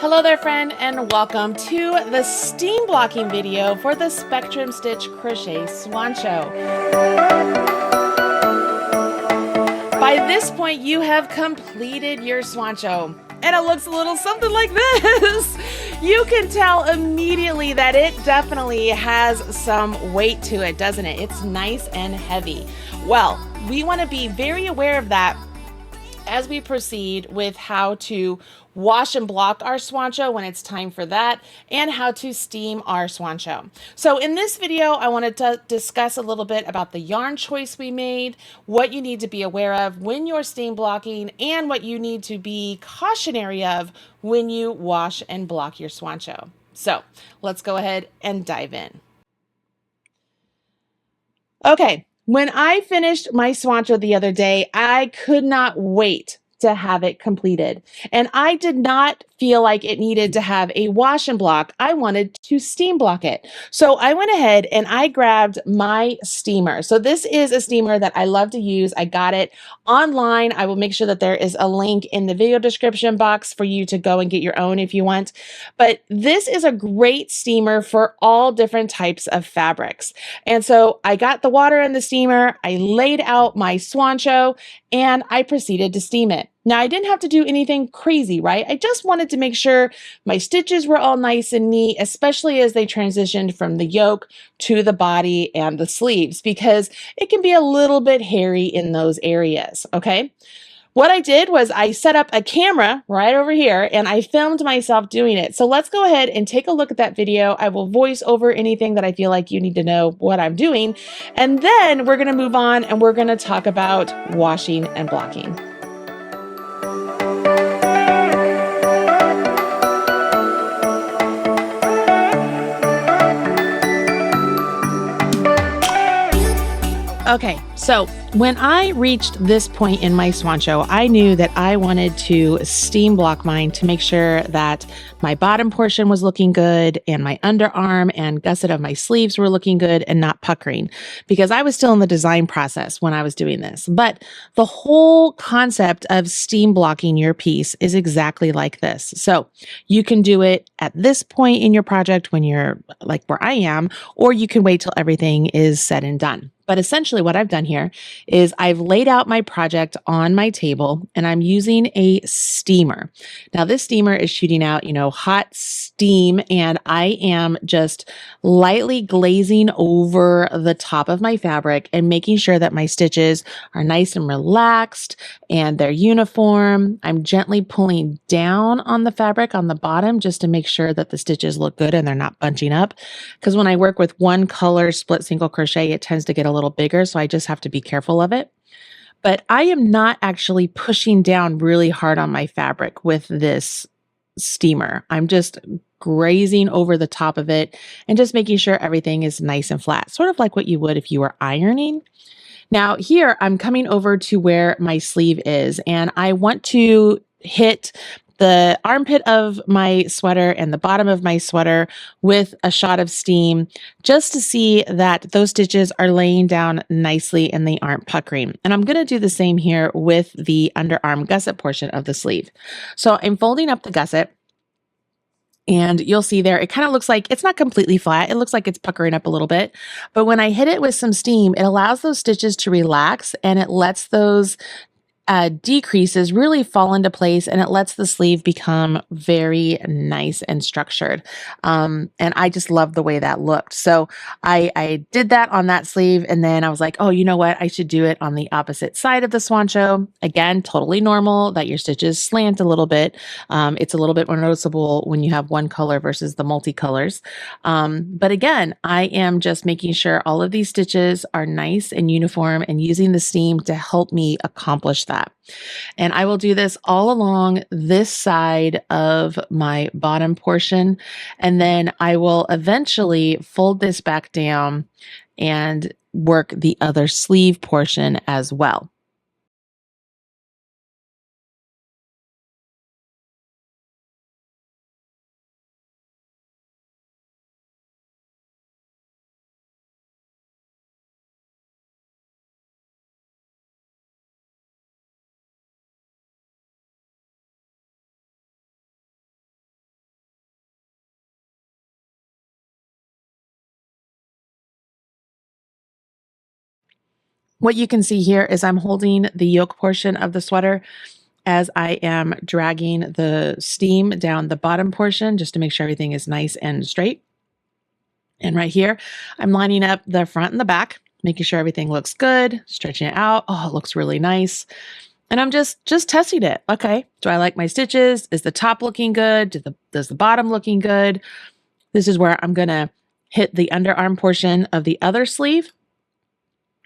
Hello there, friend, and welcome to the steam blocking video for the Spectrum Stitch Crochet Swoncho. By this point, you have completed your Swoncho, and it looks a little something like this. You can tell immediately that it definitely has some weight to it, doesn't it? It's nice and heavy. Well, we want to be very aware of that as we proceed with how to wash and block our Swoncho when it's time for that, and how to steam our Swoncho. So in this video, I wanted to discuss a little bit about the yarn choice we made, what you need to be aware of when you're steam blocking, and what you need to be cautionary of when you wash and block your Swoncho. So let's go ahead and dive in. Okay, when I finished my Swoncho the other day, I could not wait to have it completed. And I did not feel like it needed to have a wash and block. I wanted to steam block it. So I went ahead and I grabbed my steamer. So this is a steamer that I love to use. I got it online. I will make sure that there is a link in the video description box for you to go and get your own if you want. But this is a great steamer for all different types of fabrics. And so I got the water in the steamer, I laid out my Swoncho, and I proceeded to steam it. Now, I didn't have to do anything crazy, right? I just wanted to make sure my stitches were all nice and neat, especially as they transitioned from the yoke to the body and the sleeves, because it can be a little bit hairy in those areas, okay? What I did was I set up a camera right over here and I filmed myself doing it. So let's go ahead and take a look at that video. I will voice over anything that I feel like you need to know what I'm doing. And then we're going to move on and we're going to talk about washing and blocking. Okay, so when I reached this point in my Swoncho, I knew that I wanted to steam block mine to make sure that my bottom portion was looking good and my underarm and gusset of my sleeves were looking good and not puckering, because I was still in the design process when I was doing this. But the whole concept of steam blocking your piece is exactly like this. So you can do it at this point in your project when you're like where I am, or you can wait till everything is said and done. But essentially what I've done here is I've laid out my project on my table and I'm using a steamer. Now this steamer is shooting out, hot steam, and I am just lightly glazing over the top of my fabric and making sure that my stitches are nice and relaxed and they're uniform. I'm gently pulling down on the fabric on the bottom just to make sure that the stitches look good and they're not bunching up. Because when I work with one color split single crochet, it tends to get a little bigger, so I just have to be careful of it. But I am not actually pushing down really hard on my fabric with this steamer. I'm just grazing over the top of it and just making sure everything is nice and flat, sort of like what you would if you were ironing. Now here I'm coming over to where my sleeve is, and I want to hit the armpit of my sweater and the bottom of my sweater with a shot of steam just to see that those stitches are laying down nicely and they aren't puckering. And I'm going to do the same here with the underarm gusset portion of the sleeve. So I'm folding up the gusset. And you'll see there, it kind of looks like it's not completely flat. It looks like it's puckering up a little bit. But when I hit it with some steam, it allows those stitches to relax and it lets those decreases really fall into place, and it lets the sleeve become very nice and structured. And I just love the way that looked. So I did that on that sleeve, and then I was like, oh, you know what? I should do it on the opposite side of the Swoncho. Again, totally normal that your stitches slant a little bit. It's a little bit more noticeable when you have one color versus the multicolors. But again, I am just making sure all of these stitches are nice and uniform and using the steam to help me accomplish that. And I will do this all along this side of my bottom portion. And then I will eventually fold this back down and work the other sleeve portion as well. What you can see here is I'm holding the yoke portion of the sweater as I am dragging the steam down the bottom portion just to make sure everything is nice and straight. And right here, I'm lining up the front and the back, making sure everything looks good, stretching it out. Oh, it looks really nice. And I'm just testing it. Okay, do I like my stitches? Is the top looking good? Does the bottom looking good? This is where I'm gonna hit the underarm portion of the other sleeve.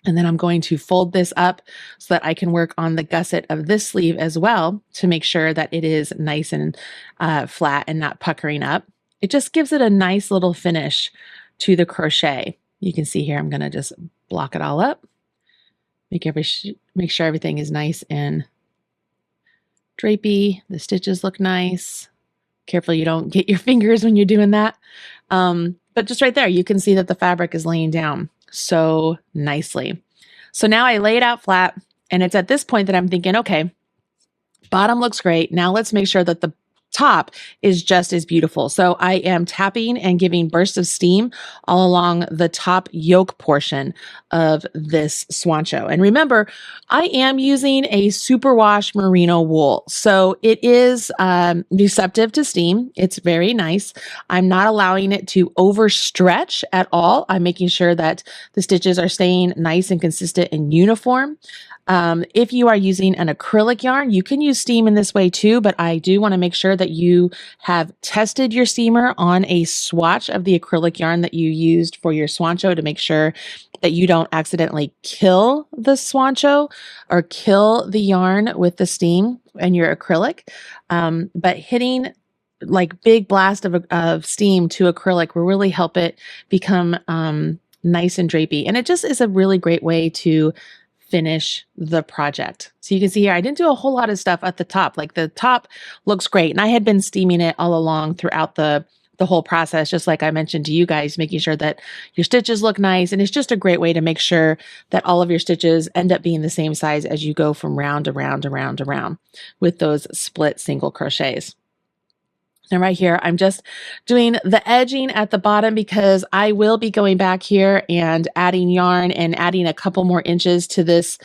And then I'm going to fold this up so that I can work on the gusset of this sleeve as well to make sure that it is nice and flat and not puckering up. It just gives it a nice little finish to the crochet. You can see here, I'm going to just block it all up. Make sure everything is nice and drapey. The stitches look nice. Careful you don't get your fingers when you're doing that. But just right there, you can see that the fabric is laying down so nicely. So now I lay it out flat, and it's at this point that I'm thinking, okay, bottom looks great. Now let's make sure that the top is just as beautiful. So I am tapping and giving bursts of steam all along the top yoke portion of this Swoncho. And remember, I am using a superwash merino wool. So it is receptive to steam. It's very nice. I'm not allowing it to overstretch at all. I'm making sure that the stitches are staying nice and consistent and uniform. If you are using an acrylic yarn, you can use steam in this way too, but I do want to make sure that you have tested your steamer on a swatch of the acrylic yarn that you used for your Swoncho to make sure that you don't accidentally kill the Swoncho or kill the yarn with the steam and your acrylic. But hitting like big blast of steam to acrylic will really help it become nice and drapey. And it just is a really great way to finish the project. So you can see here, I didn't do a whole lot of stuff at the top. Like the top looks great. And I had been steaming it all along throughout the whole process, just like I mentioned to you guys, making sure that your stitches look nice. And it's just a great way to make sure that all of your stitches end up being the same size as you go from round to round to round to round with those split single crochets. And right here, I'm just doing the edging at the bottom because I will be going back here and adding yarn and adding a couple more inches to this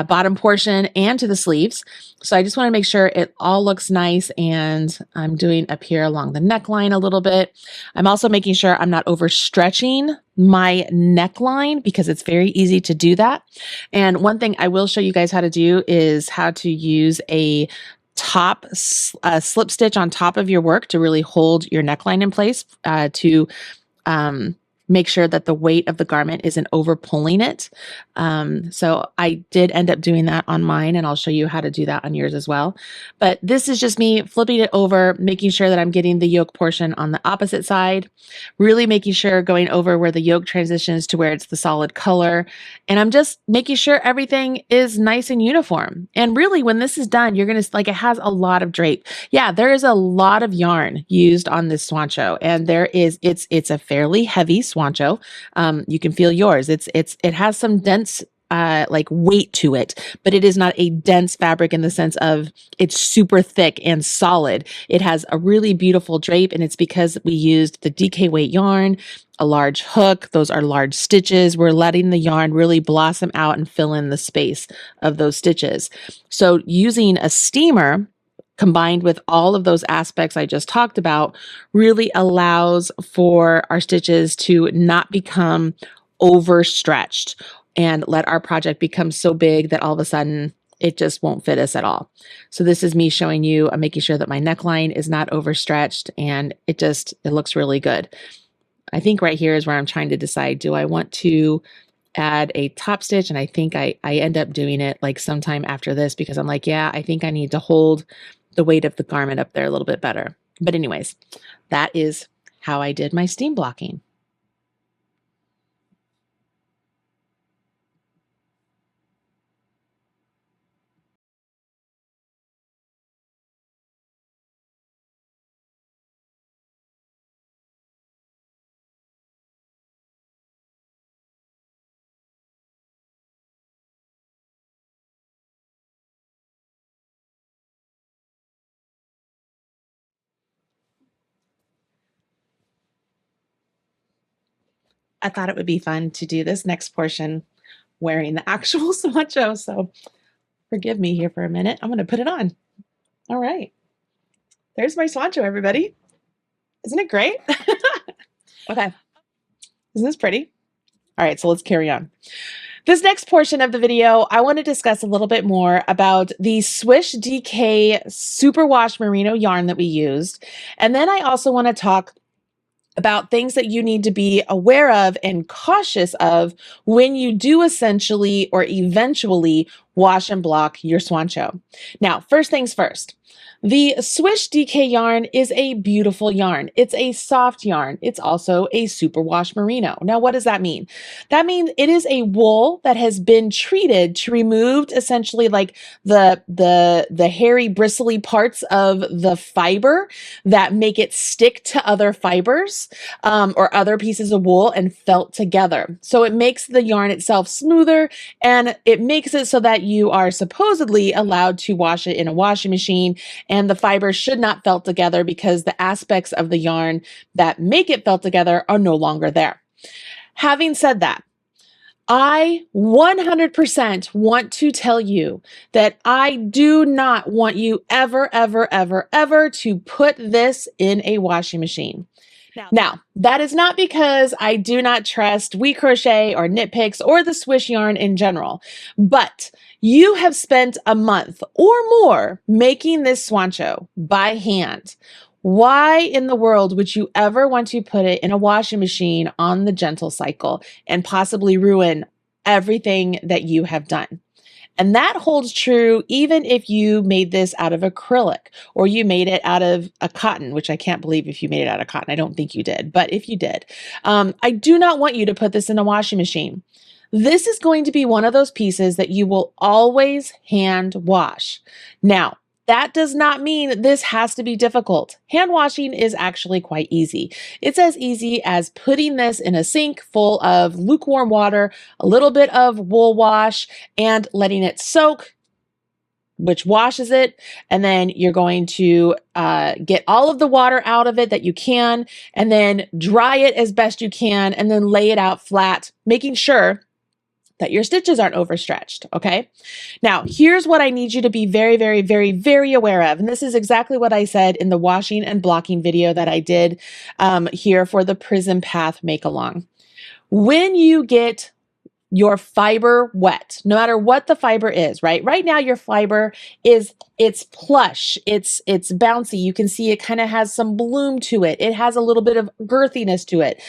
bottom portion and to the sleeves. So I just want to make sure it all looks nice, and I'm doing up here along the neckline a little bit. I'm also making sure I'm not overstretching my neckline because it's very easy to do that. And one thing I will show you guys how to do is how to use a top slip stitch on top of your work to really hold your neckline in place to make sure that the weight of the garment isn't over pulling it. So I did end up doing that on mine, and I'll show you how to do that on yours as well. But this is just me flipping it over, making sure that I'm getting the yoke portion on the opposite side, really making sure going over where the yoke transitions to where it's the solid color. And I'm just making sure everything is nice and uniform. And really, when this is done, you're going to like, it has a lot of drape. Yeah, there is a lot of yarn used on this Swoncho, and it's a fairly heavy Swoncho. You can feel yours. It has some dense like weight to it, but it is not a dense fabric in the sense of it's super thick and solid. It has a really beautiful drape, and it's because we used the DK weight yarn, a large hook. Those are large stitches. We're letting the yarn really blossom out and fill in the space of those stitches. So using a steamer combined with all of those aspects I just talked about really allows for our stitches to not become overstretched and let our project become so big that all of a sudden it just won't fit us at all. So this is me showing you, I'm making sure that my neckline is not overstretched, and it looks really good. I think right here is where I'm trying to decide, do I want to add a top stitch? And I think I end up doing it like sometime after this because I'm like, yeah, I think I need to hold the weight of the garment up there a little bit better. But anyways, that is how I did my steam blocking. I thought it would be fun to do this next portion wearing the actual Swoncho. So forgive me here for a minute. I'm going to put it on. All right. There's my Swoncho, everybody. Isn't it great? Okay. Isn't this pretty? All right, so let's carry on. This next portion of the video, I want to discuss a little bit more about the Swish DK Superwash Merino yarn that we used. And then I also want to talk about things that you need to be aware of and cautious of when you do essentially or eventually wash and block your Swoncho. Now, first things first. The Swish DK yarn is a beautiful yarn. It's a soft yarn. It's also a superwash merino. Now, what does that mean? That means it is a wool that has been treated to remove essentially like the hairy, bristly parts of the fiber that make it stick to other fibers or other pieces of wool and felt together. So it makes the yarn itself smoother, and it makes it so that you are supposedly allowed to wash it in a washing machine, and the fibers should not felt together because the aspects of the yarn that make it felt together are no longer there. Having said that, I 100% want to tell you that I do not want you ever to put this in a washing machine. Now, that is not because I do not trust We Crochet or Knit Picks or the Swish yarn in general, but you have spent a month or more making this Swoncho by hand. Why in the world would you ever want to put it in a washing machine on the gentle cycle and possibly ruin everything that you have done? And that holds true even if you made this out of acrylic or you made it out of a cotton, which I can't believe if you made it out of cotton. I don't think you did, but if you did, I do not want you to put this in a washing machine. This is going to be one of those pieces that you will always hand wash. Now, that does not mean this has to be difficult. Hand washing is actually quite easy. It's as easy as putting this in a sink full of lukewarm water, a little bit of wool wash, and letting it soak, which washes it. And then you're going to get all of the water out of it that you can, and then dry it as best you can, and then lay it out flat, making sure that your stitches aren't overstretched, okay? Now, here's what I need you to be very aware of. And this is exactly what I said in the washing and blocking video that I did here for the Prism Path Make Along. When you get your fiber wet, no matter what the fiber is, right? Right now, your fiber it's plush, it's bouncy. You can see it kind of has some bloom to it. It has a little bit of girthiness to it.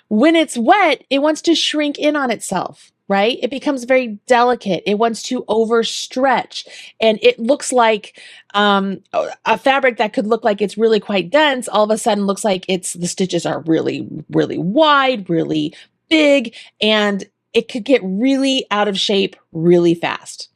When it's wet, it wants to shrink in on itself, right? It becomes very delicate. It wants to overstretch, and it looks like a fabric that could look like it's really quite dense. All of a sudden, looks like the stitches are really wide, really big, and it could get really out of shape really fast.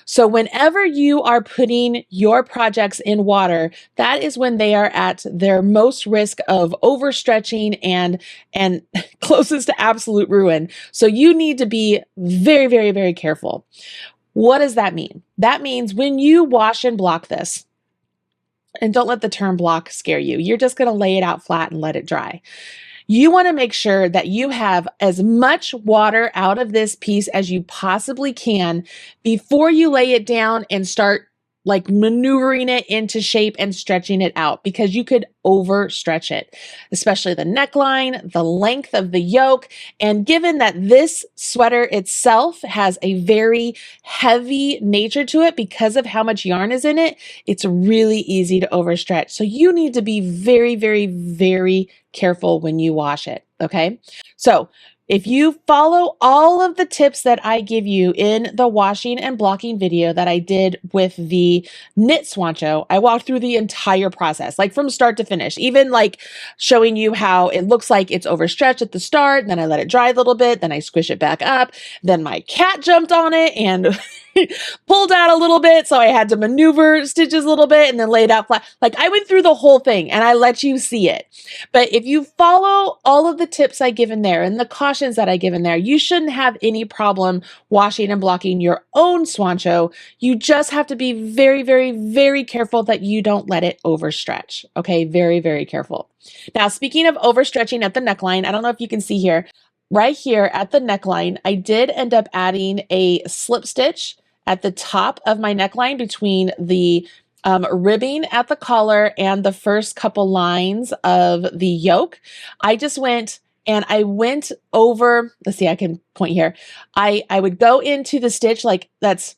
So whenever you are putting your projects in water, that is when they are at their most risk of overstretching and closest to absolute ruin. So you need to be very careful. What does that mean? That means when you wash and block this, and don't let the term block scare you, you're just going to lay it out flat and let it dry. You want to make sure that you have as much water out of this piece as you possibly can before you lay it down and start like maneuvering it into shape and stretching it out, because you could overstretch it, especially the neckline, the length of the yoke. And given that this sweater itself has a very heavy nature to it because of how much yarn is in it, it's really easy to overstretch. So you need to be very careful when you wash it. Okay. So if you follow all of the tips that I give you in the washing and blocking video that I did with the knit Swoncho, I walked through the entire process, like from start to finish, even like showing you how it looks like it's overstretched at the start. Then I let it dry a little bit. Then I squish it back up. Then my cat jumped on it and pulled out a little bit. So I had to maneuver stitches a little bit and then lay it out flat. Like I went through the whole thing and I let you see it. But if you follow all of the tips I give in there and the cautions that I give in there, you shouldn't have any problem washing and blocking your own Swoncho. You just have to be very careful that you don't let it overstretch. Okay, very careful. Now, speaking of overstretching at the neckline, I don't know if you can see here, right here at the neckline, I did end up adding a slip stitch at the top of my neckline between the ribbing at the collar and the first couple lines of the yoke. I just went and I went over, let's see, I can point here. I would go into the stitch like that's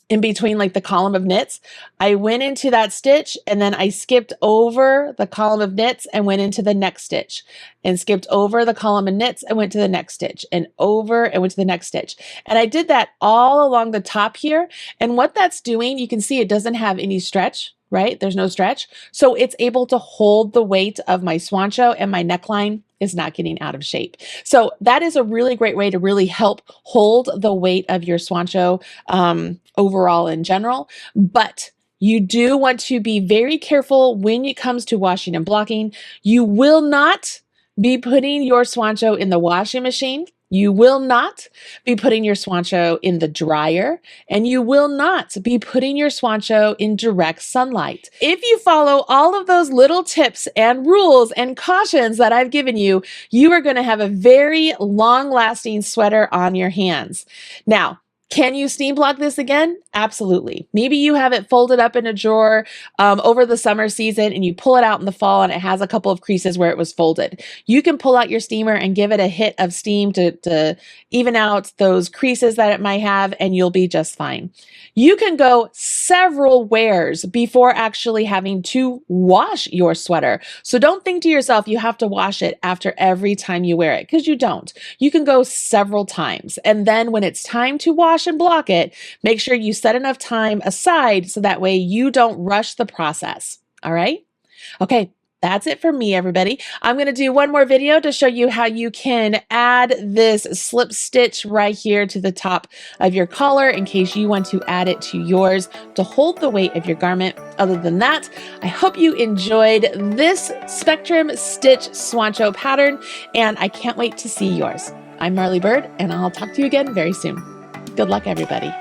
in between like the column of knits. I went into that stitch and then I skipped over the column of knits and went into the next stitch and skipped over the column of knits and went to the next stitch and over and went to the next stitch. And I did that all along the top here. And what that's doing, you can see it doesn't have any stretch, right? There's no stretch. So it's able to hold the weight of my Swoncho and my neckline is not getting out of shape. So that is a really great way to really help hold the weight of your Swoncho overall in general. But you do want to be very careful when it comes to washing and blocking. You will not be putting your Swoncho in the washing machine. You will not be putting your Swoncho in the dryer, and you will not be putting your Swoncho in direct sunlight. If you follow all of those little tips and rules and cautions that I've given you, you are going to have a very long-lasting sweater on your hands. Now, can you steam block this again? Absolutely. Maybe you have it folded up in a drawer over the summer season and you pull it out in the fall and it has a couple of creases where it was folded. You can pull out your steamer and give it a hit of steam to even out those creases that it might have, and you'll be just fine. You can go several wears before actually having to wash your sweater. So don't think to yourself you have to wash it after every time you wear it, because you don't. You can go several times. And then when it's time to wash and block it, make sure you set enough time aside so that way you don't rush the process. All right? Okay. That's it for me, everybody. I'm going to do one more video to show you how you can add this slip stitch right here to the top of your collar in case you want to add it to yours to hold the weight of your garment. Other than that, I hope you enjoyed this Spectrum Stitch Swoncho pattern, and I can't wait to see yours. I'm Marley Bird, and I'll talk to you again very soon. Good luck, everybody.